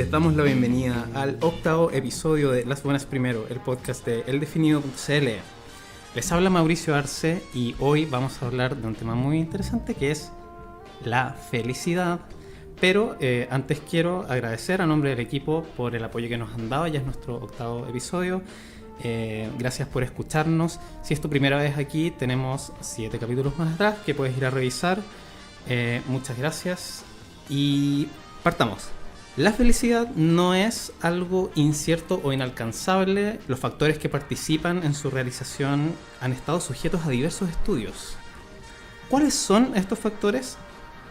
les damos la bienvenida al 8º episodio de Las Buenas Primero, el podcast de eldefinido.cl. Les habla Mauricio Arce y hoy vamos a hablar de un tema muy interesante que es la felicidad. Pero antes quiero agradecer a nombre del equipo por el apoyo que nos han dado. Ya es nuestro 8º episodio. Gracias por escucharnos. Si es tu primera vez aquí, tenemos 7 capítulos más atrás que puedes ir a revisar. Muchas gracias y partamos. La felicidad no es algo incierto o inalcanzable. Los factores que participan en su realización han estado sujetos a diversos estudios. ¿Cuáles son estos factores?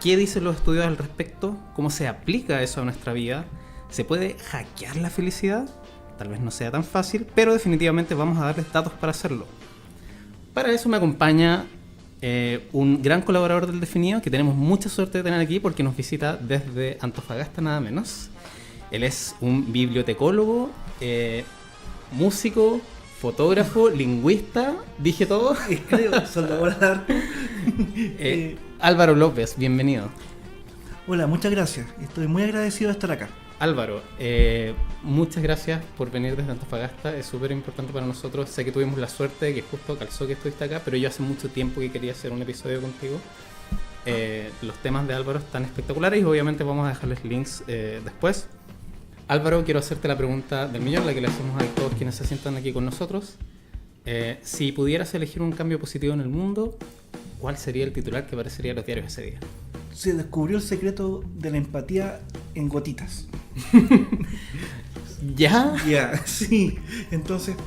¿Qué dicen los estudios al respecto? ¿Cómo se aplica eso a nuestra vida? ¿Se puede hackear la felicidad? Tal vez no sea tan fácil, pero definitivamente vamos a darles datos para hacerlo. Para eso me acompaña un gran colaborador del Definido que tenemos mucha suerte de tener aquí porque nos visita desde Antofagasta nada menos. Él es un bibliotecólogo, músico, fotógrafo, lingüista, dije todo. Creo, soldador. Álvaro López, bienvenido. Hola, muchas gracias. Estoy muy agradecido de estar acá. Álvaro, muchas gracias por venir desde Antofagasta, es súper importante para nosotros. Sé que tuvimos la suerte de que justo calzó que estuviste acá, pero yo hace mucho tiempo que quería hacer un episodio contigo. Los temas de Álvaro están espectaculares y obviamente vamos a dejarles links después. Álvaro, quiero hacerte la pregunta del millón, la que le hacemos a todos quienes se sientan aquí con nosotros. Si pudieras elegir un cambio positivo en el mundo, ¿cuál sería el titular que aparecería en los diarios ese día? Se descubrió el secreto de la empatía en gotitas. ¿Ya? Ya, sí. Entonces,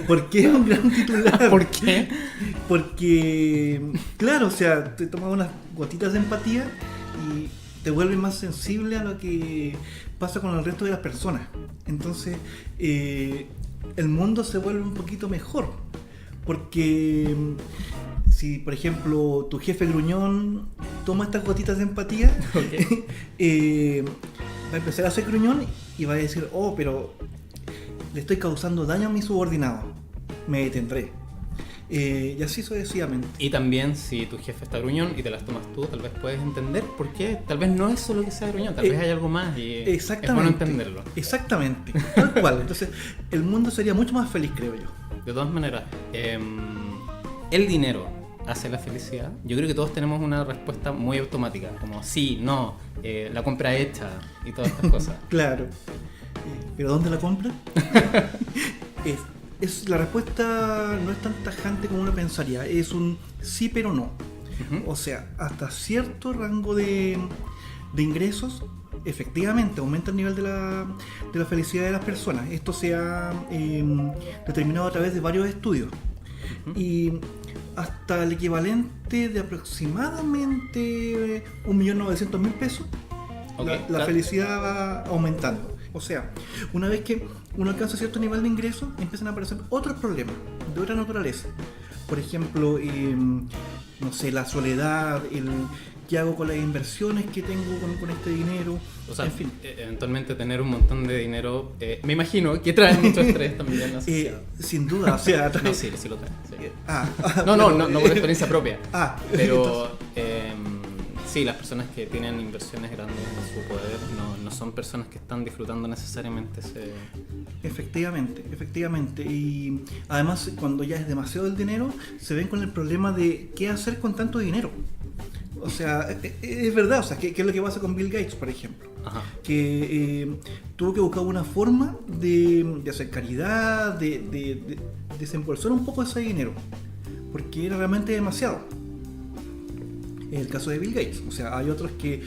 ¿por qué es un gran titular? ¿Por qué? Porque, claro, o sea, te tomas unas gotitas de empatía y te vuelves más sensible a lo que pasa con el resto de las personas. Entonces, el mundo se vuelve un poquito mejor. Porque si, por ejemplo, tu jefe gruñón toma estas gotitas de empatía, okay. Va a empezar a ser gruñón y va a decir, oh, pero le estoy causando daño a mi subordinado, me detendré. Y así sucesivamente. Y también si tu jefe está gruñón y te las tomas tú, tal vez puedes entender por qué. Tal vez no es solo que sea gruñón, tal vez hay algo más y es bueno entenderlo. Exactamente, tal cual. Entonces el mundo sería mucho más feliz, creo yo. De todas maneras, el dinero hace la felicidad. Yo creo que todos tenemos una respuesta muy automática, como sí, no, la compra hecha y todas estas cosas. Claro. ¿Pero dónde la compra? La respuesta no es tan tajante como uno pensaría. Es un sí pero no. Uh-huh. O sea, hasta cierto rango de ingresos, efectivamente aumenta el nivel de la felicidad de las personas. Esto se ha determinado a través de varios estudios. Uh-huh. Y hasta el equivalente de aproximadamente 1.900.000 pesos, okay, la felicidad va aumentando. O sea, una vez que uno alcanza cierto nivel de ingresos, empiezan a aparecer otros problemas de otra naturaleza. Por ejemplo, no sé, la soledad, qué hago con las inversiones que tengo con este dinero. O sea, en fin. Eventualmente tener un montón de dinero, me imagino que trae mucho estrés también. Sin duda, o sea... No, sí lo trae. Sí. No por experiencia propia. Pero... entonces... sí, las personas que tienen inversiones grandes en su poder no son personas que están disfrutando necesariamente ese... Efectivamente. Y además, cuando ya es demasiado el dinero, se ven con el problema de qué hacer con tanto dinero. O sea, es verdad, o sea, ¿qué es lo que pasa con Bill Gates, por ejemplo? Ajá. Que tuvo que buscar una forma de hacer caridad, de desembolsar un poco ese dinero, porque era realmente demasiado. El caso de Bill Gates, o sea, hay otros que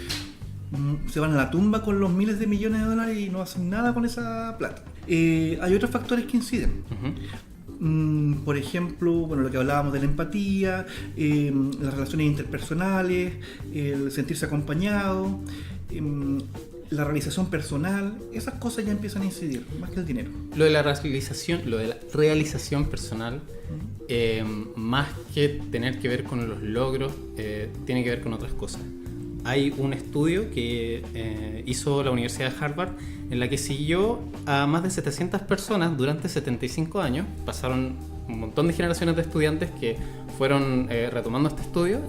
se van a la tumba con los miles de millones de dólares y no hacen nada con esa plata. Hay otros factores que inciden. Uh-huh. Por ejemplo, bueno, lo que hablábamos de la empatía, las relaciones interpersonales, el sentirse acompañado, la realización personal, esas cosas ya empiezan a incidir, más que el dinero. Lo de la realización personal, más que tener que ver con los logros, tiene que ver con otras cosas. Hay un estudio que hizo la Universidad de Harvard en la que siguió a más de 700 personas durante 75 años. Pasaron un montón de generaciones de estudiantes que fueron retomando este estudio.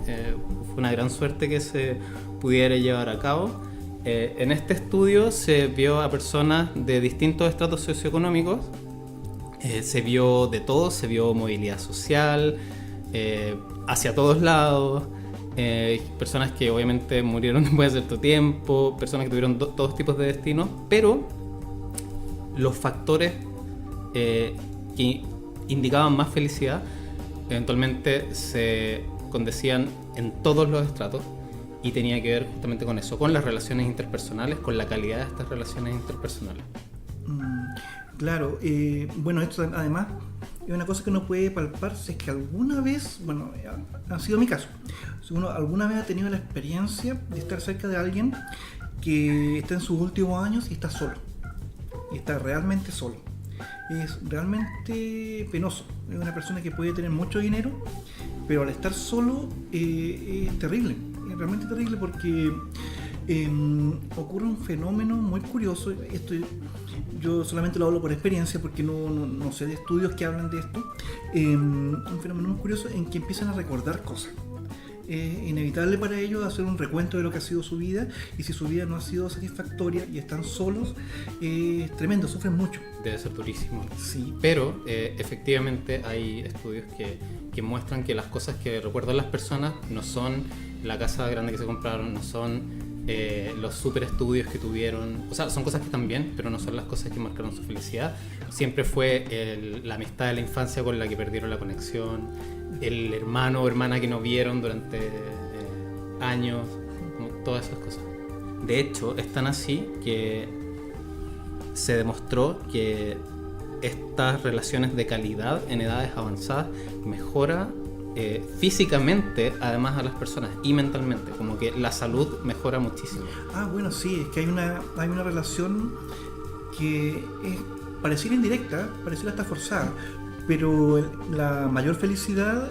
Fue una gran suerte que se pudiera llevar a cabo. En este estudio se vio a personas de distintos estratos socioeconómicos, se vio de todo, se vio movilidad social, hacia todos lados, personas que obviamente murieron después de cierto tiempo, personas que tuvieron todos tipos de destinos, pero los factores que indicaban más felicidad eventualmente se condecían en todos los estratos y tenía que ver justamente con eso, con las relaciones interpersonales, con la calidad de estas relaciones interpersonales. Claro, bueno, esto además es una cosa que uno puede palpar si es que alguna vez, bueno, ha sido mi caso, si uno alguna vez ha tenido la experiencia de estar cerca de alguien que está en sus últimos años y está solo, y está realmente solo. Es realmente penoso. Es una persona que puede tener mucho dinero, pero al estar solo es terrible, es realmente terrible porque ocurre un fenómeno muy curioso. Esto yo solamente lo hablo por experiencia porque no sé de estudios que hablan de esto. Un fenómeno muy curioso en que empiezan a recordar cosas. Es inevitable para ellos hacer un recuento de lo que ha sido su vida, y si su vida no ha sido satisfactoria y están solos, es tremendo, sufren mucho. Debe ser durísimo. Sí. Pero efectivamente hay estudios que muestran que las cosas que recuerdan las personas no son la casa grande que se compraron, no son los super estudios que tuvieron, o sea, son cosas que están bien, pero no son las cosas que marcaron su felicidad. Siempre fue la amistad de la infancia con la que perdieron la conexión, el hermano o hermana que no vieron durante años, como todas esas cosas. De hecho, es tan así que se demostró que estas relaciones de calidad en edades avanzadas mejora físicamente además a las personas y mentalmente, como que la salud mejora muchísimo. Bueno, sí, es que hay una relación que es pareciera indirecta, pareciera hasta forzada, pero la mayor felicidad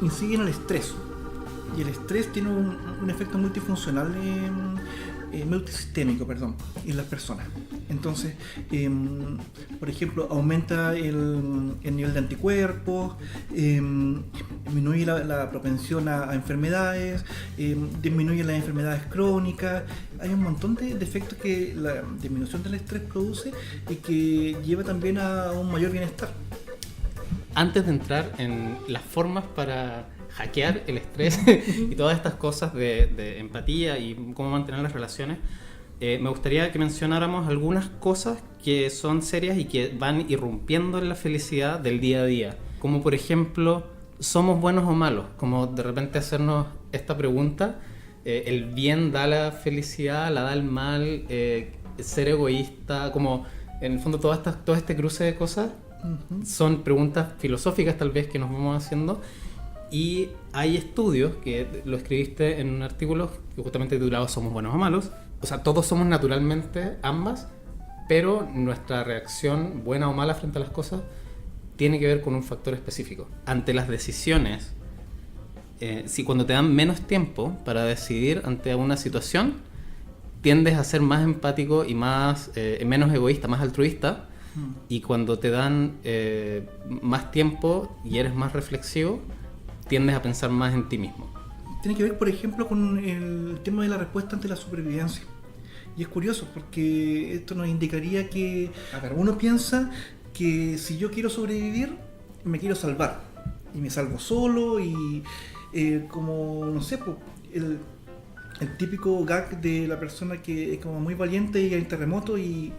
incide en el estrés, y el estrés tiene un efecto multifuncional, multisistémico, en las personas. Entonces, por ejemplo, aumenta el nivel de anticuerpos, disminuye la propensión a enfermedades, disminuye las enfermedades crónicas. Hay un montón de efectos que la disminución del estrés produce y que lleva también a un mayor bienestar. Antes de entrar en las formas para hackear el estrés y todas estas cosas de empatía y cómo mantener las relaciones, me gustaría que mencionáramos algunas cosas que son serias y que van irrumpiendo en la felicidad del día a día. Como por ejemplo, ¿somos buenos o malos? Como de repente hacernos esta pregunta, ¿el bien da la felicidad, la da el mal? ¿Ser egoísta? Como en el fondo todo este cruce de cosas son preguntas filosóficas tal vez que nos vamos haciendo. Y hay estudios, que lo escribiste en un artículo que justamente titulado ¿Somos buenos o malos? O sea, todos somos naturalmente ambas, pero nuestra reacción buena o mala frente a las cosas tiene que ver con un factor específico. Ante las decisiones, si cuando te dan menos tiempo para decidir ante una situación, tiendes a ser más empático y menos egoísta, más altruista. Y cuando te dan más tiempo y eres más reflexivo, tiendes a pensar más en ti mismo. Tiene que ver, por ejemplo, con el tema de la respuesta ante la supervivencia. Y es curioso porque esto nos indicaría que uno piensa que si yo quiero sobrevivir, me quiero salvar. Y me salvo solo y como, no sé, el típico gag de la persona que es como muy valiente y hay un terremoto y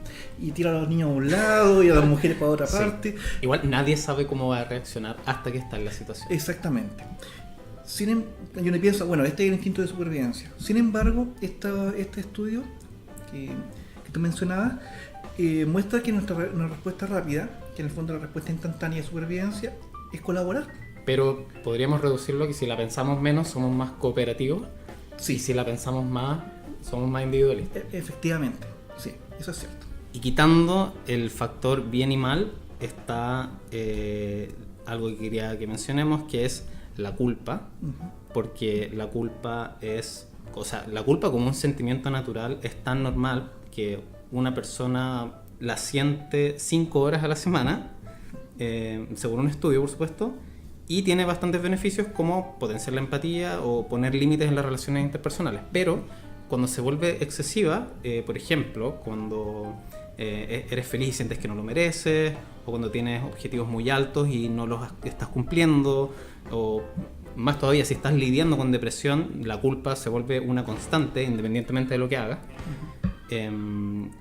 tira a los niños a un lado y a las mujeres para otra parte. Igual nadie sabe cómo va a reaccionar hasta que está en la situación. Exactamente. Yo no pienso, bueno, este es el instinto de supervivencia. Sin embargo, este estudio que tú mencionabas muestra que nuestra respuesta rápida, que en el fondo la respuesta instantánea de supervivencia, es colaborar. Pero podríamos reducirlo que si la pensamos menos somos más cooperativos. Sí. Y si la pensamos más, somos más individualistas. Efectivamente, sí, eso es cierto. Y quitando el factor bien y mal, está algo que quería que mencionemos, que es la culpa. Porque la culpa la culpa como un sentimiento natural es tan normal que una persona la siente 5 horas a la semana, según un estudio, por supuesto, Y tiene bastantes beneficios como potenciar la empatía o poner límites en las relaciones interpersonales. Pero cuando se vuelve excesiva, por ejemplo, cuando eres feliz y sientes que no lo mereces, o cuando tienes objetivos muy altos y no los estás cumpliendo, o más todavía si estás lidiando con depresión, la culpa se vuelve una constante independientemente de lo que hagas.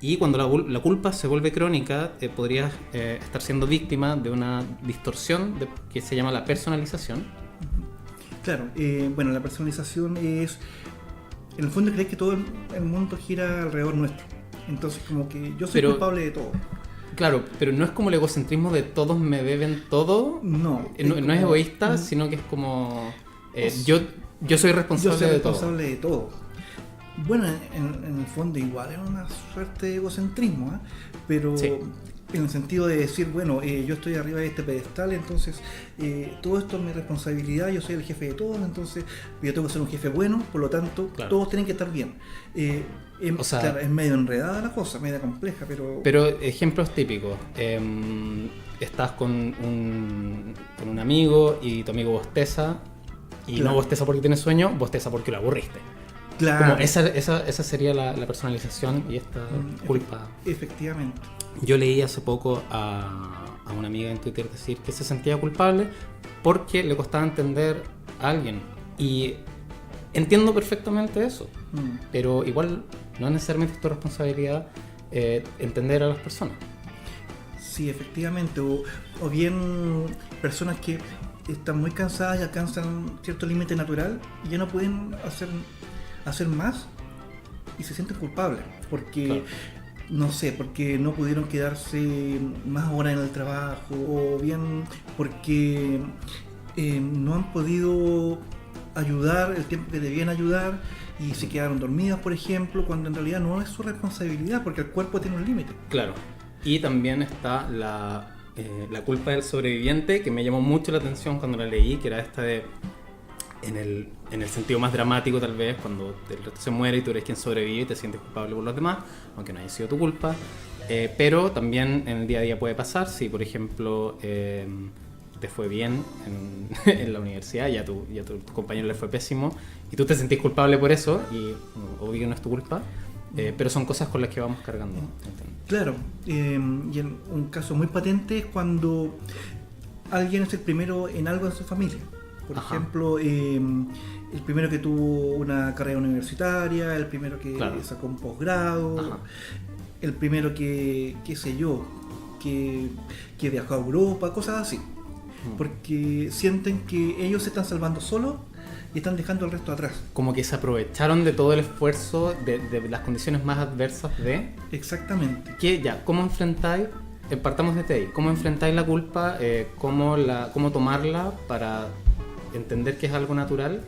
Y cuando la culpa se vuelve crónica, podrías estar siendo víctima de una distorsión que se llama la personalización. Claro, bueno, la personalización es, en el fondo, crees que todo el mundo gira alrededor nuestro. Entonces, como que yo soy culpable de todo. Claro, pero no es como el egocentrismo de todos me deben todo. No. No es egoísta, sino que es como yo soy responsable de todo. Bueno, en el fondo igual es una suerte de egocentrismo, ¿eh? Pero sí, en el sentido de decir, bueno, yo estoy arriba de este pedestal, entonces todo esto es mi responsabilidad, yo soy el jefe de todos, entonces yo tengo que ser un jefe bueno, por lo tanto, claro, todos tienen que estar bien. O sea, claro, es medio enredada la cosa, medio compleja, pero... Pero ejemplos típicos. Estás con un amigo y tu amigo bosteza, y claro, no bosteza porque tiene sueño, bosteza porque lo aburriste. Claro. Como esa sería la personalización y esta culpa. Efectivamente. Yo leí hace poco a una amiga en Twitter decir que se sentía culpable porque le costaba entender a alguien. Y entiendo perfectamente eso, pero igual no necesariamente es tu responsabilidad entender a las personas. Sí, efectivamente. O bien personas que están muy cansadas y alcanzan cierto límite natural y ya no pueden hacer más y se sienten culpables porque, claro, no sé, porque no pudieron quedarse más horas en el trabajo, o bien porque no han podido ayudar el tiempo que debían ayudar y se quedaron dormidas, por ejemplo, cuando en realidad no es su responsabilidad porque el cuerpo tiene un límite. Claro, y también está la culpa del sobreviviente, que me llamó mucho la atención cuando la leí, que era esta de en el sentido más dramático tal vez, cuando el resto se muere y tú eres quien sobrevive y te sientes culpable por los demás, aunque no haya sido tu culpa. Pero también en el día a día puede pasar, si por ejemplo te fue bien en la universidad y a tu compañero le fue pésimo y tú te sentís culpable por eso, y obvio que no es tu culpa, pero son cosas con las que vamos cargando. Claro, y en un caso muy patente es cuando alguien es el primero en algo en su familia. Por ejemplo, el primero que tuvo una carrera universitaria, el primero que, claro, sacó un posgrado, el primero que, qué sé yo, que viajó a Europa, cosas así. Porque sienten que ellos se están salvando solos y están dejando al resto atrás. Como que se aprovecharon de todo el esfuerzo, de las condiciones más adversas de... Exactamente. ¿Cómo enfrentáis? Partamos desde ahí. ¿Cómo enfrentáis la culpa? ¿Cómo tomarla para entender que es algo natural?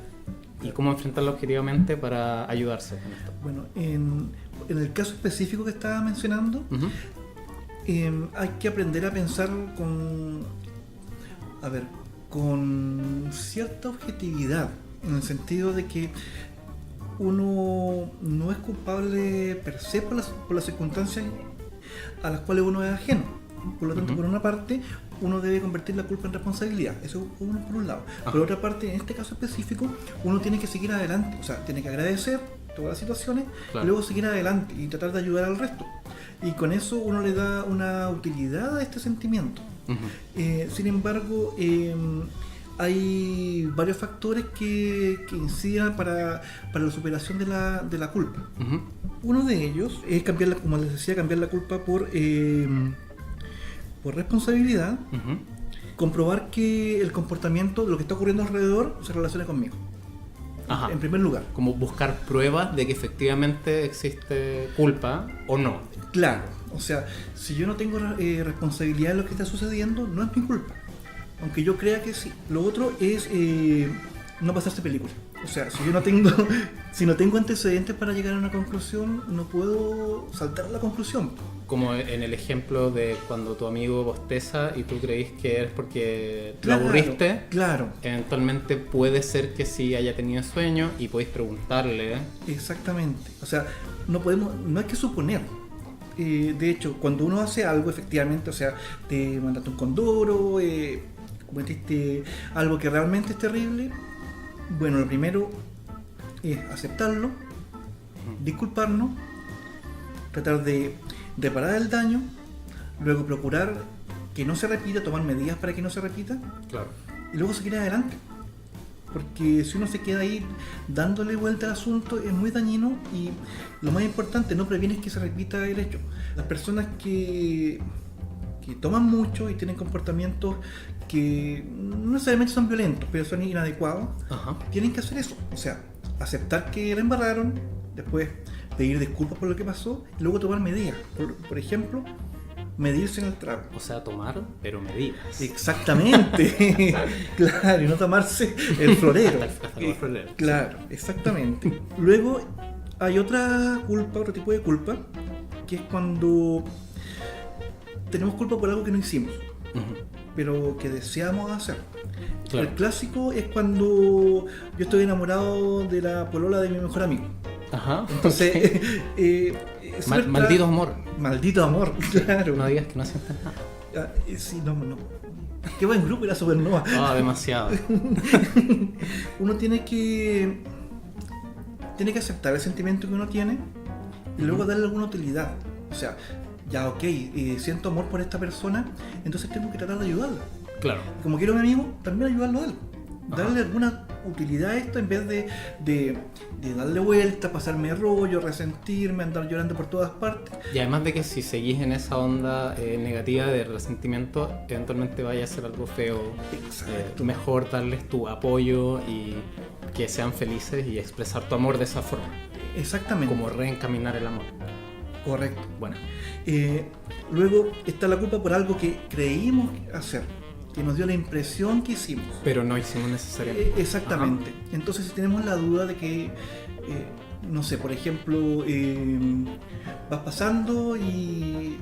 ¿Y cómo enfrentarla objetivamente para ayudarse en esto? Bueno, en el caso específico que estaba mencionando, hay que aprender a pensar con cierta objetividad, en el sentido de que uno no es culpable per se por las circunstancias a las cuales uno es ajeno. Por lo tanto, por una parte, uno debe convertir la culpa en responsabilidad. Eso uno por un lado. Por otra parte, en este caso específico, uno tiene que seguir adelante. O sea, tiene que agradecer todas las situaciones, claro, y luego seguir adelante y tratar de ayudar al resto. Y con eso uno le da una utilidad a este sentimiento. Sin embargo, hay varios factores que inciden para la superación de la culpa. Uno de ellos es como les decía, cambiar la culpa por responsabilidad, comprobar que el comportamiento, lo que está ocurriendo alrededor, se relaciona conmigo. En primer lugar. Como buscar pruebas de que efectivamente existe culpa o no. Claro, o sea, si yo no tengo responsabilidad en lo que está sucediendo, no es mi culpa. Aunque yo crea que sí. Lo otro es no pasarse película. O sea, si no tengo antecedentes para llegar a una conclusión, no puedo saltar a la conclusión. Como en el ejemplo de cuando tu amigo bosteza y tú creís que es porque claro, lo aburriste. Claro. Eventualmente puede ser que sí haya tenido sueño y podéis preguntarle. Exactamente. O sea, no hay que suponer. De hecho, cuando uno hace algo, efectivamente, o sea, te mandaste un condoro, cometiste algo que realmente es terrible, bueno, lo primero es aceptarlo, disculparnos, tratar de reparar el daño, luego procurar que no se repita, tomar medidas para que no se repita, Claro. y luego seguir adelante. Porque si uno se queda ahí dándole vuelta al asunto es muy dañino, y lo más importante, no previenes que se repita el hecho. Las personas que toman mucho y tienen comportamientos que no necesariamente son violentos, pero son inadecuados, Ajá. tienen que hacer eso. O sea, aceptar que la embarraron, después pedir disculpas por lo que pasó y luego tomar medidas. Por ejemplo, medirse en el trago. O sea, tomar, pero medidas. Exactamente. Claro, y no tomarse el florero. Hasta el florero. Claro, exactamente. Luego hay otra culpa, otro tipo de culpa, que es cuando tenemos culpa por algo que no hicimos, pero que deseamos hacer. Claro. El clásico es cuando yo estoy enamorado de la polola de mi mejor amigo. Ajá. Entonces, Maldito amor. Maldito amor, claro. No digas que no sientes nada. Sí, no. Qué buen grupo era Supernova. Demasiado. Uno tiene que aceptar el sentimiento que uno tiene y luego darle alguna utilidad. O sea, ya ok, siento amor por esta persona, entonces tengo que tratar de ayudarla. Claro. Como quiero a mi amigo, también ayudarlo a él. Ajá. Darle alguna utilidad a esto en vez de darle vuelta, pasarme rollo, resentirme, andar llorando por todas partes. Y además de que si seguís en esa onda negativa de resentimiento, eventualmente vaya a ser algo feo. Exacto. Mejor darles tu apoyo y que sean felices y expresar tu amor de esa forma. Exactamente. Como reencaminar el amor. Correcto. Bueno. Luego está la culpa por algo que creímos hacer, que nos dio la impresión que hicimos. Pero no hicimos necesariamente. Exactamente. Ajá. Entonces, si tenemos la duda de que, no sé, por ejemplo, vas pasando y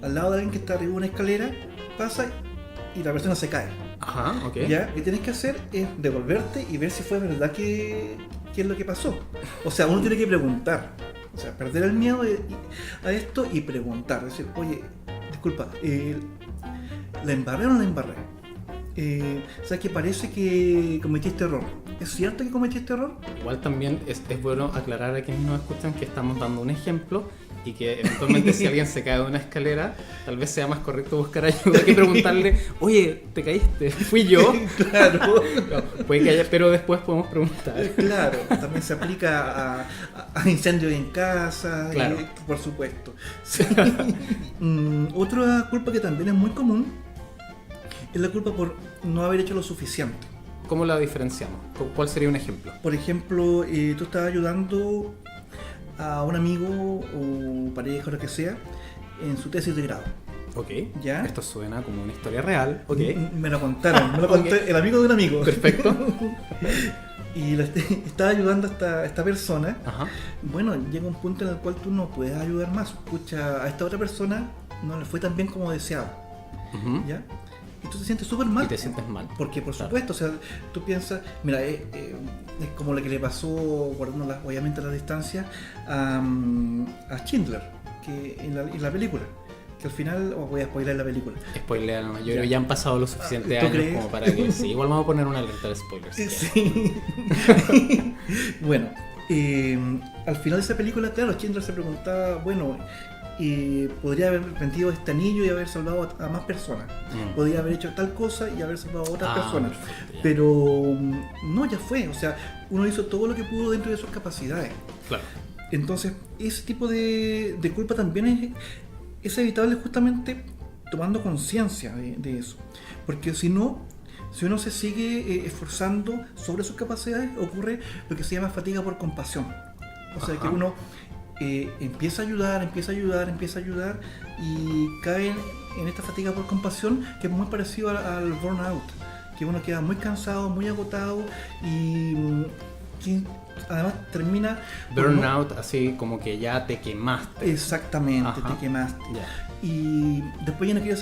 al lado de alguien que está arriba de una escalera, pasa y la persona se cae. Ajá, ok. ¿Ya? Lo que tienes que hacer es devolverte y ver si fue verdad que es lo que pasó. O sea, uno tiene que preguntar. O sea, perder el miedo a esto y preguntar. Decir, oye, disculpa, ¿la embarré o no la embarré? O sea, que parece que cometiste error. ¿Es cierto que cometiste error? Igual también es bueno aclarar a quienes nos escuchan que estamos dando un ejemplo y que eventualmente si alguien se cae de una escalera, tal vez sea más correcto buscar ayuda que preguntarle, oye, ¿te caíste? ¿Fui yo? Claro. No, puede que haya, pero después podemos preguntar. Claro, también se aplica a incendios en casa, Claro. Por supuesto. Sí. Otra culpa que también es muy común es la culpa por no haber hecho lo suficiente. ¿Cómo la diferenciamos? ¿Cuál sería un ejemplo? Por ejemplo, tú estás ayudando a un amigo o pareja o lo que sea en su tesis de grado. Ok, ¿Ya? Esto suena como una historia real. Ok, Me lo contaron, me lo contó el amigo de un amigo. perfecto. Y estaba ayudando a esta persona. Ajá. Bueno, llega un punto en el cual tú no puedes ayudar más. Escucha, a esta otra persona no le fue tan bien como deseaba. Ujú. ¿Ya? Y tú te sientes súper mal. Y te sientes mal. Porque por Claro. supuesto, o sea, tú piensas, mira, es como lo que le pasó, guardando obviamente la distancia, a Schindler, que en la película, que al final, voy a spoiler la película. Spoiler, no, yo creo que ya han pasado los suficientes ¿Tú años crees? como para que... Sí, igual vamos a poner una alerta de spoilers. Sí. Bueno, al final de esa película, claro, Schindler se preguntaba, bueno, podría haber vendido este anillo y haber salvado a más personas. Podría haber hecho tal cosa y haber salvado a otras personas. Perfecto, ya. Pero no, ya fue. O sea, uno hizo todo lo que pudo dentro de sus capacidades. Claro. Entonces, ese tipo de culpa también es evitable justamente tomando conciencia de eso. Porque si no, si uno se sigue esforzando sobre sus capacidades, ocurre lo que se llama fatiga por compasión. O sea, Ajá. que uno empieza a ayudar y cae en esta fatiga por compasión, que es muy parecido al burnout, que uno queda muy cansado, muy agotado y que además termina por no- Burnout, así como que ya te quemaste. Exactamente, Ajá. te quemaste. Ya. Y después ya no quieres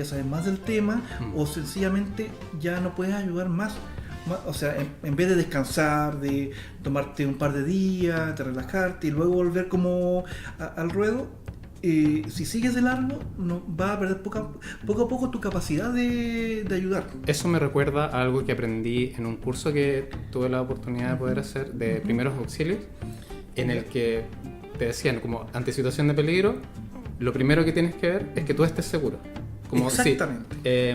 saber, más del tema, Mm. o sencillamente ya no puedes ayudar más. O sea, en vez de descansar, de tomarte un par de días, de relajarte y luego volver como al ruedo, si sigues de largo, no, vas a perder poco a poco tu capacidad de ayudar. Eso me recuerda a algo que aprendí en un curso que tuve la oportunidad de poder hacer de primeros auxilios, en el que te decían como ante situación de peligro, lo primero que tienes que ver es que tú estés seguro. Como exactamente.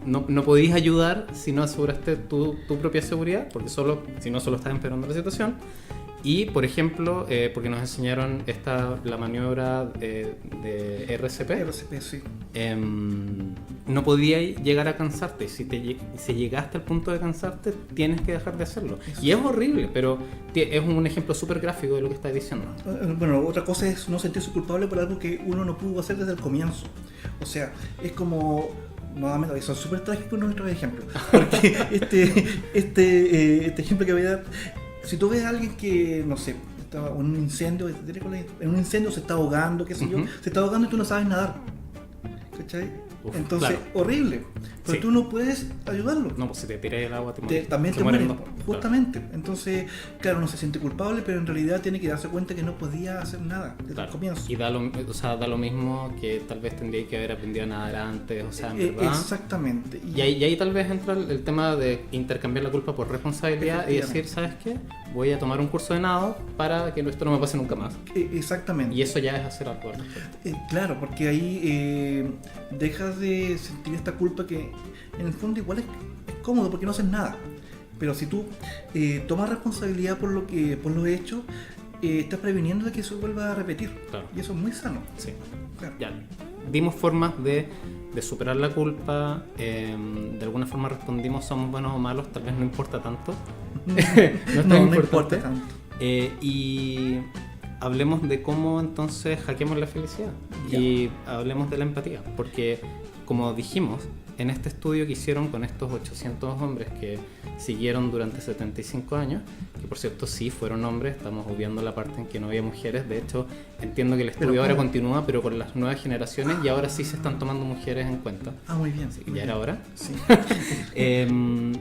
No podías ayudar si no aseguraste tu propia seguridad, porque si no solo estás empeorando la situación. Y, por ejemplo, porque nos enseñaron la maniobra de RCP. RCP, sí. No podías llegar a cansarte. Si llegaste al punto de cansarte, tienes que dejar de hacerlo. Eso. Y es horrible, pero es un ejemplo súper gráfico de lo que estás diciendo. Bueno, otra cosa es no sentirse culpable por algo que uno no pudo hacer desde el comienzo. O sea, es como... Nuevamente, son súper trágicos nuestros ejemplos. Porque este ejemplo que voy a dar... Si tú ves a alguien que, no sé, estaba en un incendio, se está ahogando, qué sé yo, se está ahogando y tú no sabes nadar. ¿Cachai? Entonces, claro. Horrible. Pero sí. Tú no puedes ayudarlo. No, pues si te tiras el agua también te mueres. Justamente. Claro. Entonces, claro, no se siente culpable, pero en realidad tiene que darse cuenta que no podía hacer nada desde el comienzo. Y da lo mismo que tal vez tendría que haber aprendido a nadar antes, o sea, en verdad. Exactamente. Y ahí tal vez entra el tema de intercambiar la culpa por responsabilidad y decir, ¿sabes qué? Voy a tomar un curso de nado para que esto no me pase nunca más. Exactamente. Y eso ya es hacer algo. Claro, porque ahí dejas de sentir esta culpa que en el fondo igual es cómodo porque no haces nada. Pero si tú tomas responsabilidad por los hechos, estás previniendo de que eso vuelva a repetir. Claro. Y eso es muy sano. Sí. Claro. Ya. Dimos formas de superar la culpa, de alguna forma respondimos somos buenos o malos, tal vez no importa tanto. no importa tanto. Y hablemos de cómo entonces hackeamos la felicidad. Ya. Y hablemos de la empatía, porque como dijimos, en este estudio que hicieron con estos 800 hombres que siguieron durante 75 años, que por cierto sí fueron hombres, estamos obviando la parte en que no había mujeres, de hecho entiendo que el estudio ahora continúa, pero con las nuevas generaciones y ahora sí se están tomando mujeres en cuenta. Muy bien. Así que muy ya bien. Era hora. Sí.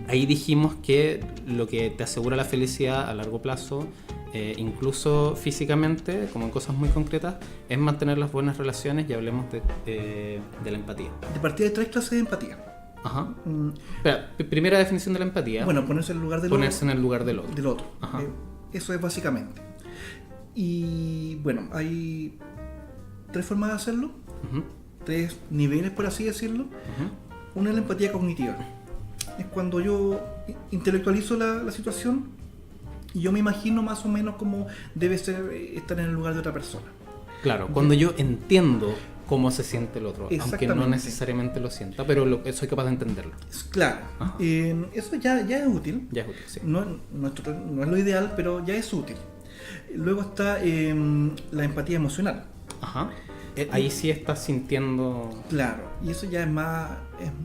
Ahí dijimos que lo que te asegura la felicidad a largo plazo, incluso físicamente, como en cosas muy concretas, es mantener las buenas relaciones, y hablemos de la empatía. De partida hay 3 clases de empatía. Ajá. Espera, primera definición de la empatía. Bueno, ponerse en el lugar del otro. Ajá. Eso es básicamente. Y bueno, hay 3 formas de hacerlo, 3 niveles, por así decirlo. Una es la empatía cognitiva. Es cuando yo intelectualizo la situación y yo me imagino más o menos cómo debe ser estar en el lugar de otra persona. Claro, cuando yo entiendo cómo se siente el otro, aunque no necesariamente lo sienta, pero soy capaz de entenderlo. Claro, eso ya es útil. Ya es útil, sí. No es lo ideal, pero ya es útil. Luego está la empatía emocional. Ajá. Ahí sí estás sintiendo... Claro, y eso ya es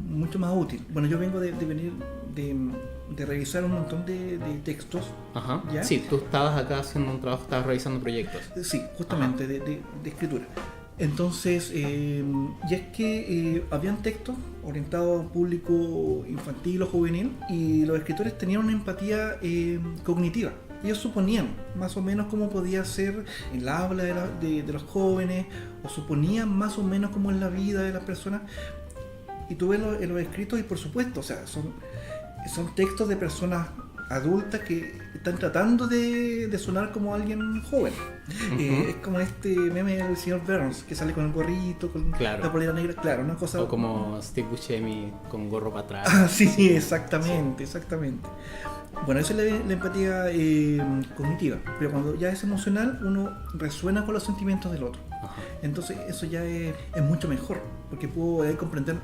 mucho más útil. Bueno, yo vengo de venir de revisar un montón de textos. Ajá. ¿Ya? Sí, tú estabas acá haciendo un trabajo, estabas revisando proyectos. Sí, justamente, de escritura. Entonces, y es que habían textos orientados a público infantil o juvenil, y los escritores tenían una empatía cognitiva. Ellos suponían más o menos cómo podía ser el habla de los jóvenes, o suponían más o menos cómo es la vida de las personas. Y tú ves los escritos y por supuesto, o sea, son textos de personas adultas que están tratando de sonar como alguien joven. Es como este meme del señor Burns, que sale con el gorrito, con la polera negra, claro, una cosa... O como Steve Buscemi con gorro para atrás. Sí, exactamente. Bueno, esa es la empatía cognitiva, pero cuando ya es emocional, uno resuena con los sentimientos del otro. Ajá. Entonces eso ya es mucho mejor, porque puedo comprender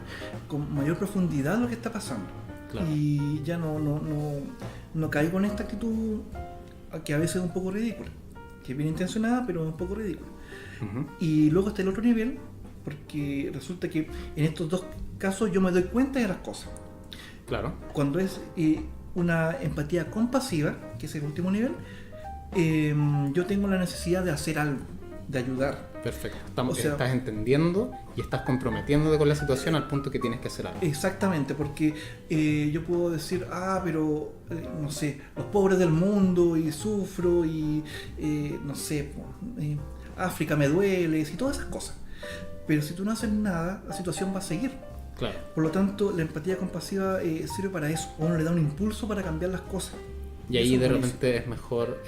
con mayor profundidad lo que está pasando. Claro. Y ya no caigo en esta actitud que a veces es un poco ridícula, que es bien intencionada, pero es un poco ridícula. Y luego está el otro nivel, porque resulta que en estos 2 casos yo me doy cuenta de las cosas. Claro. Cuando es una empatía compasiva, que es el último nivel, yo tengo la necesidad de hacer algo, de ayudar. Perfecto. Estás entendiendo y estás comprometiéndote con la situación al punto que tienes que hacer algo. Exactamente, porque yo puedo decir, pero no sé, los pobres del mundo y sufro y no sé, África me dueles y todas esas cosas. Pero si tú no haces nada, la situación va a seguir. Claro. Por lo tanto, la empatía compasiva sirve para eso. Uno le da un impulso para cambiar las cosas. Y ahí de repente es mejor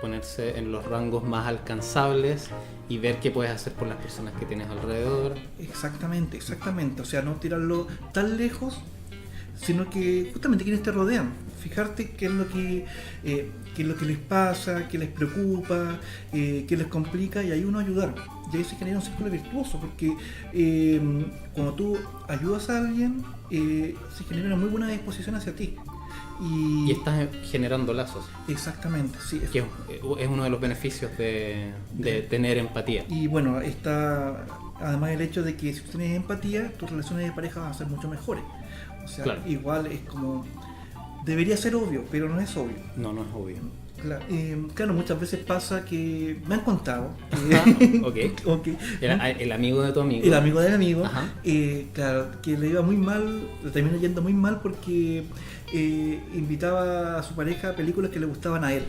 ponerse en los rangos más alcanzables y ver qué puedes hacer por las personas que tienes alrededor. Exactamente, exactamente. O sea, no tirarlo tan lejos, sino que justamente quienes te rodean. Fijarte qué es lo que les pasa, qué les preocupa, qué les complica, y ahí uno ayudar. Y ahí se genera un círculo virtuoso, porque cuando tú ayudas a alguien, se genera una muy buena disposición hacia ti. Y estás generando lazos. Exactamente, sí. Que es uno de los beneficios de tener empatía. Y bueno, está además el hecho de que si tú tienes empatía, tus relaciones de pareja van a ser mucho mejores. O sea, claro, igual es como... Debería ser obvio, pero no es obvio. No es obvio. Claro, muchas veces pasa que me han contado okay. El amigo de tu amigo. El amigo del amigo, claro, que le iba muy mal, le terminó yendo muy mal porque invitaba a su pareja a películas que le gustaban a él.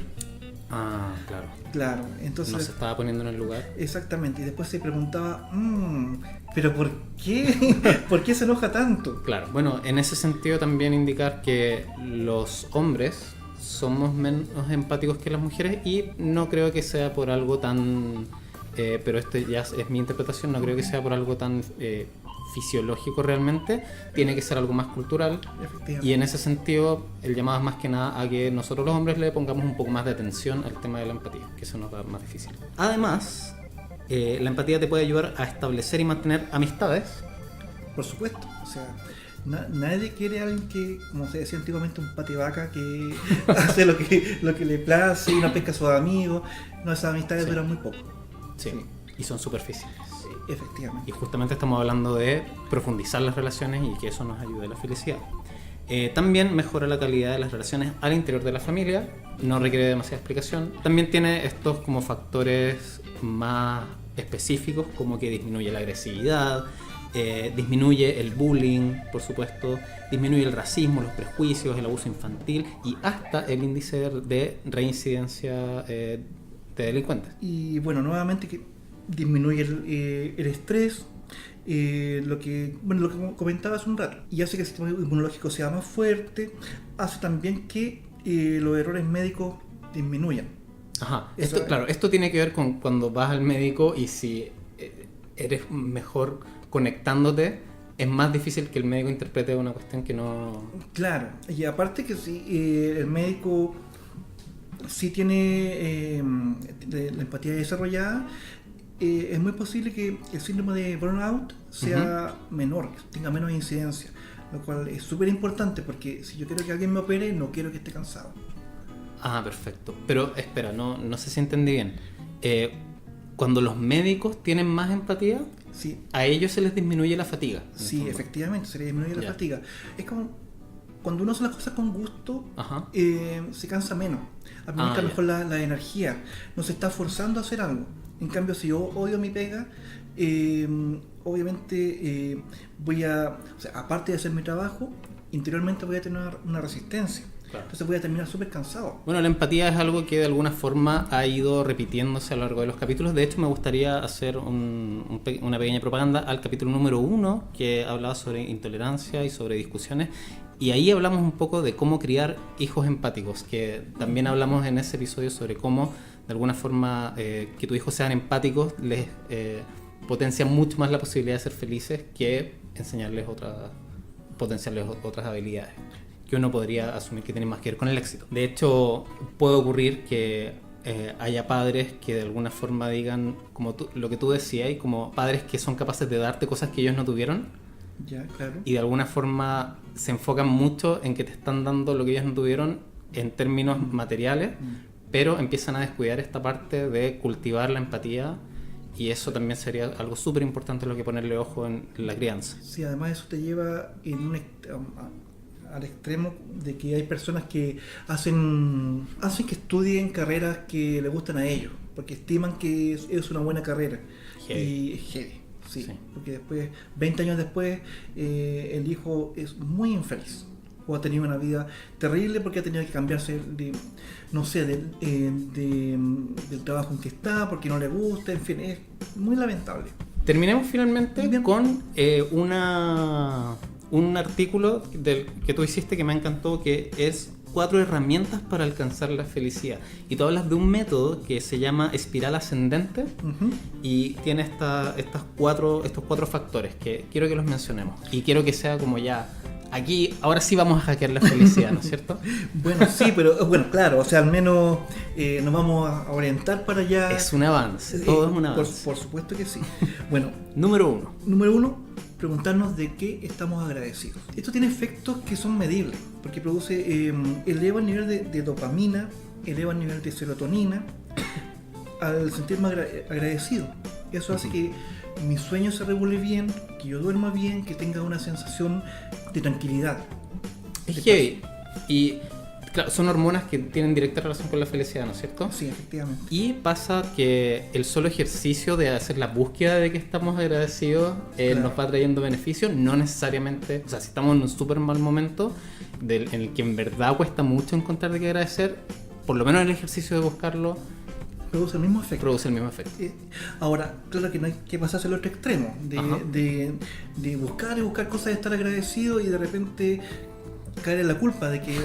Ah, claro. Claro, entonces... No se estaba poniendo en el lugar. Exactamente, y después se preguntaba, ¿pero por qué? ¿Por qué se enoja tanto? Claro, bueno, en ese sentido también indicar que los hombres somos menos empáticos que las mujeres, y no creo que sea por algo tan... pero esto ya es mi interpretación, no creo que sea por algo tan... fisiológico realmente, tiene que ser algo más cultural, y en ese sentido el llamado es más que nada a que nosotros los hombres le pongamos un poco más de atención al tema de la empatía, que eso nos va más difícil. Además, la empatía te puede ayudar a establecer y mantener amistades. Por supuesto, o sea, nadie quiere a alguien que, como se decía antiguamente, un pativaca que hace lo que le place y no pesca a sus amigos. No, esas amistades duran muy poco. Sí, y son superficiales. Efectivamente. Y justamente estamos hablando de profundizar las relaciones y que eso nos ayude a la felicidad. También mejora la calidad de las relaciones al interior de la familia, no requiere demasiada explicación. También tiene estos como factores más específicos, como que disminuye la agresividad, disminuye el bullying, por supuesto, disminuye el racismo, los prejuicios, el abuso infantil y hasta el índice de reincidencia de delincuentes. Y bueno, nuevamente que disminuye el estrés, lo que comentaba hace un rato, y hace que el sistema inmunológico sea más fuerte, hace también que los errores médicos disminuyan. Ajá, esto tiene que ver con cuando vas al médico, y si eres mejor conectándote, es más difícil que el médico interprete una cuestión que no... Claro, y aparte que si el médico sí tiene la empatía desarrollada, es muy posible que el síndrome de burnout sea menor, que tenga menos incidencia, lo cual es súper importante, porque si yo quiero que alguien me opere, no quiero que esté cansado. Ah, perfecto. Pero espera, no sé si entendí bien. Cuando los médicos tienen más empatía, sí, a ellos se les disminuye la fatiga. Sí, efectivamente, se les disminuye la fatiga. Es como cuando uno hace las cosas con gusto, se cansa menos, administra mejor la energía, no se está forzando a hacer algo. En cambio, si yo odio mi pega, obviamente voy a, o sea, aparte de hacer mi trabajo, interiormente voy a tener una resistencia. Claro. Entonces voy a terminar súper cansado. Bueno, la empatía es algo que de alguna forma ha ido repitiéndose a lo largo de los capítulos. De hecho, me gustaría hacer una pequeña propaganda al capítulo número 1, que hablaba sobre intolerancia y sobre discusiones. Y ahí hablamos un poco de cómo criar hijos empáticos, que también hablamos en ese episodio sobre cómo, de alguna forma, que tus hijos sean empáticos les potencia mucho más la posibilidad de ser felices que potenciarles otras habilidades que uno podría asumir que tienen más que ver con el éxito. De hecho, puede ocurrir que haya padres que de alguna forma digan, como lo que tú decías, y como padres que son capaces de darte cosas que ellos no tuvieron. Ya, claro. Y de alguna forma se enfocan mucho en que te están dando lo que ellos no tuvieron en términos materiales, pero empiezan a descuidar esta parte de cultivar la empatía, y eso también sería algo súper importante lo que ponerle ojo en la crianza. Sí, además eso te lleva al extremo de que hay personas que hacen que estudien carreras que les gustan a ellos, porque estiman que es una buena carrera. Heavy. Y es heavy, sí, porque después, 20 años después, el hijo es muy infeliz o ha tenido una vida terrible porque ha tenido que cambiarse de, no sé, del trabajo en que está, porque no le gusta, en fin, es muy lamentable. Terminemos finalmente con un artículo que tú hiciste que me encantó, que es 4 herramientas para alcanzar la felicidad. Y tú hablas de un método que se llama espiral ascendente, y tiene estos 4 factores que quiero que los mencionemos. Y quiero que sea como ya, aquí, ahora sí vamos a hackear la felicidad, ¿no es cierto? Bueno, sí, pero bueno, claro, o sea, al menos nos vamos a orientar para allá. Es un avance, todo es un avance. Por supuesto que sí. Bueno, Número 1. Preguntarnos de qué estamos agradecidos. Esto tiene efectos que son medibles, porque produce, eleva el nivel de dopamina, eleva el nivel de serotonina, al sentirme agradecido. Eso hace que mi sueño se regule bien, que yo duerma bien, que tenga una sensación de tranquilidad. Es heavy. Y claro, son hormonas que tienen directa relación con la felicidad, ¿no es cierto? Sí, efectivamente. Y pasa que el solo ejercicio de hacer la búsqueda de que estamos agradecidos nos va trayendo beneficios, no necesariamente, o sea, si estamos en un súper mal momento en el que en verdad cuesta mucho encontrar de qué agradecer, por lo menos el ejercicio de buscarlo produce el mismo efecto. Ahora, claro que no hay que pasarse al otro extremo, de buscar y buscar cosas de estar agradecido y de repente caer en la culpa de que,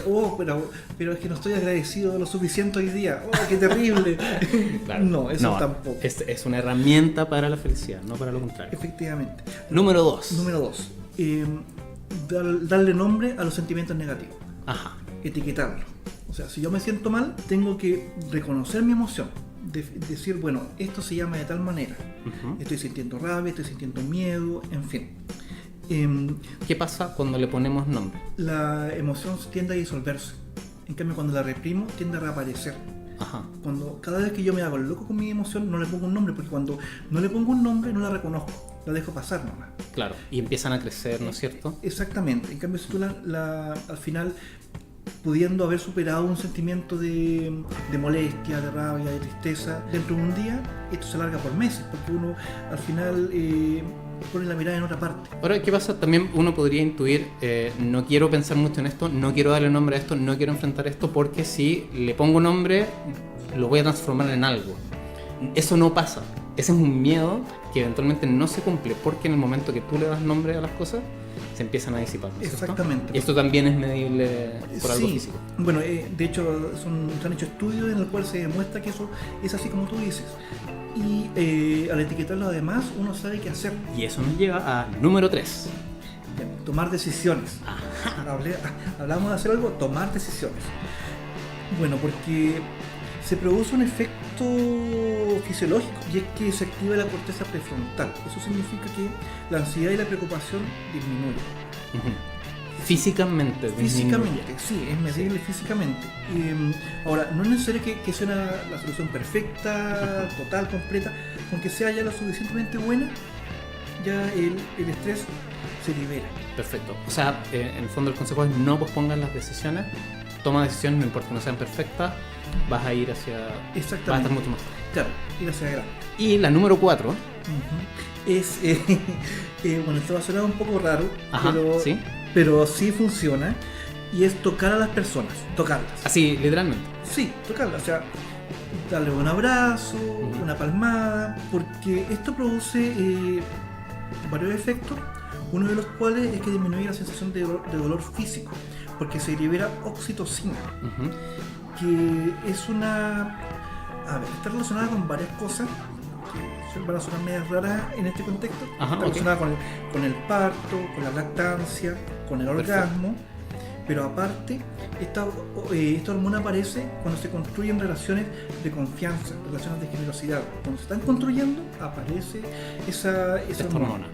pero es que no estoy agradecido lo suficiente hoy día, qué terrible. Claro. No, eso tampoco. Es una herramienta para la felicidad, no para lo contrario. Efectivamente. Número 2. Darle nombre a los sentimientos negativos. Ajá. Etiquetarlo. O sea, si yo me siento mal, tengo que reconocer mi emoción. Decir, bueno, esto se llama de tal manera. Estoy sintiendo rabia, estoy sintiendo miedo, en fin. ¿Qué pasa cuando le ponemos nombre? La emoción tiende a disolverse. En cambio, cuando la reprimo, tiende a reaparecer. Ajá. Cada vez que yo me hago loco con mi emoción, no le pongo un nombre, porque cuando no le pongo un nombre, no la reconozco, la dejo pasar nomás. Claro, y empiezan a crecer, ¿no es cierto? Exactamente. En cambio, si tú al final, pudiendo haber superado un sentimiento de molestia, de rabia, de tristeza, dentro de un día, esto se alarga por meses, porque uno al final pone la mirada en otra parte. Ahora, ¿qué pasa? También uno podría intuir, no quiero pensar mucho en esto, no quiero darle nombre a esto, no quiero enfrentar esto, porque si le pongo nombre, lo voy a transformar en algo. Eso no pasa. Ese es un miedo que eventualmente no se cumple, porque en el momento que tú le das nombre a las cosas, se empiezan a disipar, ¿no es cierto? Exactamente. Y esto también es medible por algo físico. Bueno, de hecho, se han hecho estudios en los cuales se demuestra que eso es así como tú dices. Y al etiquetarlo además, uno sabe qué hacer. Y eso nos lleva a número 3. Tomar decisiones. Hablamos de hacer algo, tomar decisiones. Bueno, porque se produce un efecto fisiológico, y es que se activa la corteza prefrontal. Eso significa que la ansiedad y la preocupación disminuyen. Físicamente, sí, es medible físicamente. Ahora, no es necesario que sea la solución perfecta, total, completa, con que sea ya lo suficientemente buena, ya el estrés se libera. Perfecto. O sea, en el fondo el consejo es no pospongas las decisiones, toma decisiones, no importa que no sean perfectas, vas a ir hacia... Exactamente. Vas a estar mucho más. Claro, ir hacia adelante. Y la número 4 es, bueno, esto va a sonar un poco raro, ¿sí? Pero sí funciona, y es tocar a las personas, tocarlas. Así, literalmente. Sí, tocarlas, o sea, darle un abrazo, una palmada, porque esto produce varios efectos, uno de los cuales es que disminuye la sensación de dolor físico, porque se libera oxitocina, que es está relacionada con varias cosas, que van a sonar medias raras en este contexto. Está relacionada con el parto, con la lactancia, con el orgasmo, pero aparte, esta hormona aparece cuando se construyen relaciones de confianza, relaciones de generosidad. Cuando se están construyendo, aparece esa hormona.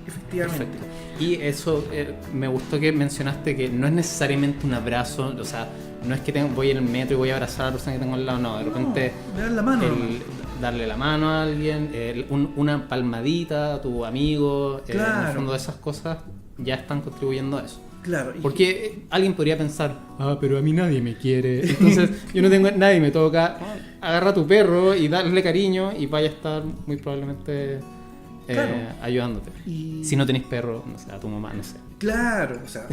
Efectivamente. Perfecto. Y eso, me gustó que mencionaste que no es necesariamente un abrazo, o sea, no es que voy en el metro y voy a abrazar a la persona que tengo al lado, no, de repente dar la mano, darle la mano a alguien, una palmadita a tu amigo, claro. En el fondo de esas cosas ya están contribuyendo a eso. Claro. Porque alguien podría pensar, pero a mí nadie me quiere, entonces yo no tengo nadie me toca. Agarra a tu perro y darle cariño y vaya a estar muy probablemente ayudándote. Si no tenés perro, no sé, a tu mamá, no sé. Claro, o sea,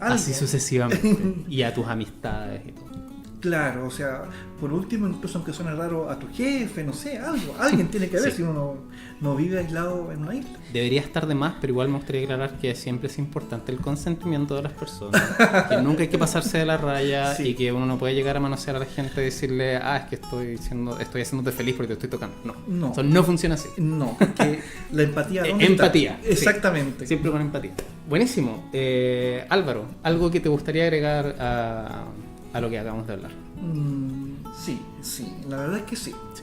algo. Así sucesivamente. Y a tus amistades y todo. Claro, o sea, por último, incluso aunque suene raro, a tu jefe, no sé, algo. Alguien tiene que ver Sí. si uno no vive aislado en una isla. Debería estar de más, pero igual me gustaría aclarar que siempre es importante el consentimiento de las personas. Que nunca hay que pasarse de la raya Sí. y que uno no puede llegar a manosear a la gente y decirle, es que estoy haciéndote feliz porque te estoy tocando. No. Eso no funciona así. No, porque la empatía... ¿dónde está? Empatía. Sí. Exactamente. Siempre con empatía. Buenísimo. Álvaro, ¿algo que te gustaría agregar a lo que acabamos de hablar? Sí, la verdad es que sí. ¿Sí?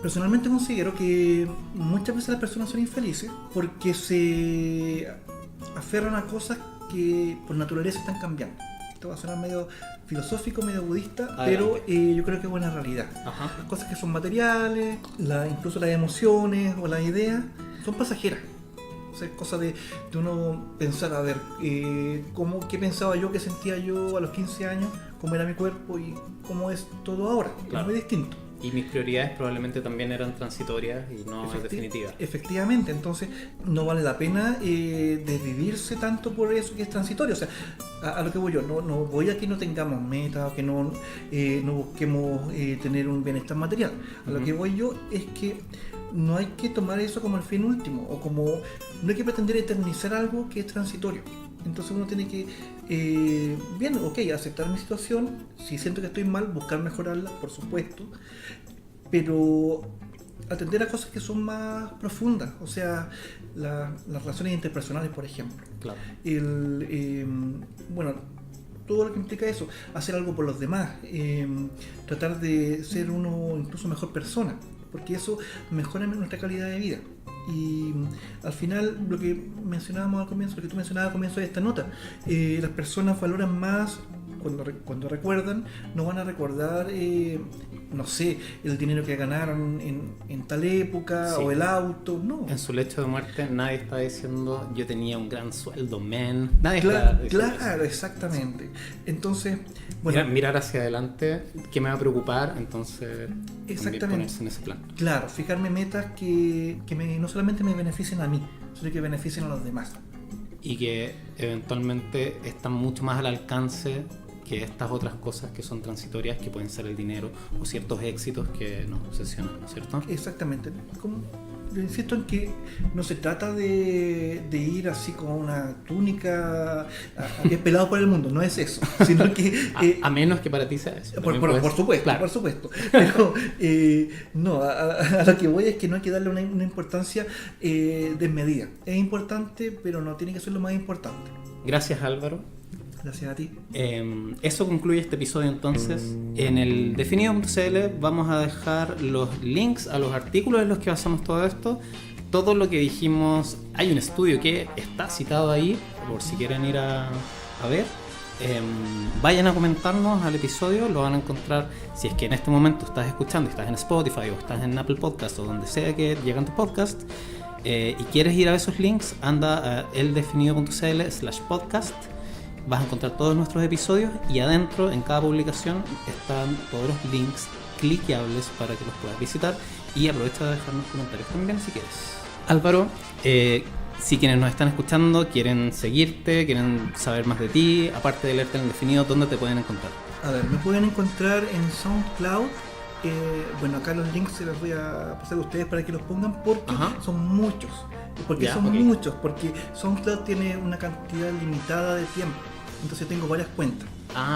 Personalmente considero que muchas veces las personas son infelices porque se aferran a cosas que por naturaleza están cambiando. Esto va a sonar medio filosófico, medio budista, pero yo creo que es buena realidad. Ajá. Las cosas que son materiales, incluso las emociones o las ideas, son pasajeras. O sea, es cosa de uno pensar, a ver, qué pensaba yo, qué sentía yo a los 15 años, cómo era mi cuerpo y cómo es todo ahora. Claro. Es muy distinto. Y mis prioridades probablemente también eran transitorias y no definitivas. Efectivamente, entonces no vale la pena desvivirse tanto por eso que es transitorio. O sea, a lo que voy yo, no voy a que no tengamos metas, que no busquemos tener un bienestar material. A lo que voy yo es que no hay que tomar eso como el fin último, o como no hay que pretender eternizar algo que es transitorio. Entonces uno tiene que, aceptar mi situación, si siento que estoy mal, buscar mejorarla, por supuesto, pero atender a cosas que son más profundas, o sea, las relaciones interpersonales, por ejemplo. Claro. Todo lo que implica eso, hacer algo por los demás, tratar de ser uno incluso mejor persona, porque eso mejora nuestra calidad de vida. Y al final, lo que mencionábamos al comienzo, lo que tú mencionabas al comienzo de esta nota, las personas valoran más cuando recuerdan, no van a recordar, no sé, el dinero que ganaron en tal época, sí, o el auto, no. En su lecho de muerte nadie está diciendo yo tenía un gran sueldo, man. Nadie Claro, exactamente. Entonces, bueno, mirar hacia adelante, ¿qué me va a preocupar? Entonces, exactamente, ponerse en ese plan. Claro, fijarme metas que no solamente me beneficien a mí, sino que beneficien a los demás. Y que eventualmente están mucho más al alcance que estas otras cosas que son transitorias, que pueden ser el dinero o ciertos éxitos que nos obsesionan, ¿no es cierto? Exactamente. Yo insisto en que no se trata de ir así con una túnica pelado por el mundo, no es eso, sino que... a menos que para ti sea eso. Por supuesto, claro. Por supuesto. Pero no, a lo que voy es que no hay que darle una importancia desmedida. Es importante, pero no tiene que ser lo más importante. Gracias, Álvaro. Gracias a ti. Eso concluye este episodio entonces. En el definido.cl vamos a dejar los links a los artículos en los que basamos todo esto. Todo lo que dijimos, hay un estudio que está citado ahí, por si quieren ir a ver. Vayan a comentarnos al episodio, lo van a encontrar. Si es que en este momento estás escuchando, estás en Spotify o estás en Apple Podcast o donde sea que llegan tus podcasts, y quieres ir a esos links, anda a eldefinido.cl/podcast. Vas a encontrar todos nuestros episodios y adentro, en cada publicación, están todos los links cliqueables para que los puedas visitar, y aprovecha de dejarnos comentarios también si quieres. Álvaro, si quienes nos están escuchando quieren seguirte, quieren saber más de ti, aparte de leerte en el definido, ¿dónde te pueden encontrar? A ver, me pueden encontrar en SoundCloud. Acá los links se los voy a pasar a ustedes para que los pongan, porque son muchos. Porque porque SoundCloud tiene una cantidad limitada de tiempo. Entonces tengo varias cuentas.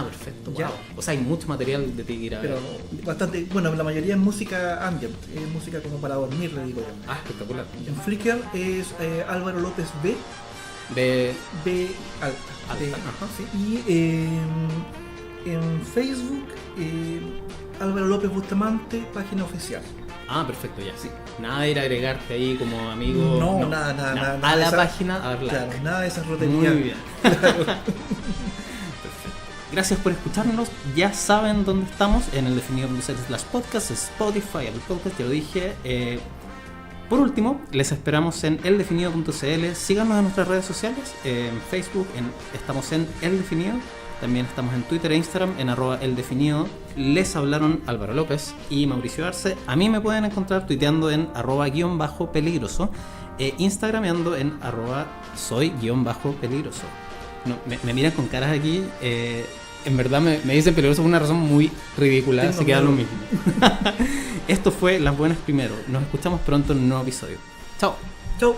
Perfecto. Wow. O sea, hay mucho material de ti que ir a ver. Pero bastante, la mayoría es música ambient, es música como para dormir, le digo yo. Espectacular. En Flickr es Álvaro López B. B alta. Sí. Y en Facebook, Álvaro López Bustamante, página oficial. Perfecto, ya. Sí. Nada de ir a agregarte ahí como amigo. No, nada. A la página a hablar. Claro, nada de esas roterías. Muy bien. Perfecto. Gracias por escucharnos. Ya saben dónde estamos, en el definido.cl/podcast, Spotify, Apple Podcast, ya lo dije. Por último, les esperamos en eldefinido.cl. Síganos en nuestras redes sociales. En Facebook estamos en El Definido. También estamos en Twitter e Instagram en @eldefinido. Les hablaron Álvaro López y Mauricio Arce. A mí me pueden encontrar tuiteando en @_peligroso e instagrameando en @soy_peligroso. no, me miran con caras aquí. En verdad me dicen peligroso por una razón muy ridícula, Tengo así que da lo miedo. mismo. Esto fue Las Buenas Primero. Nos escuchamos pronto en un nuevo episodio. Chao. Chau.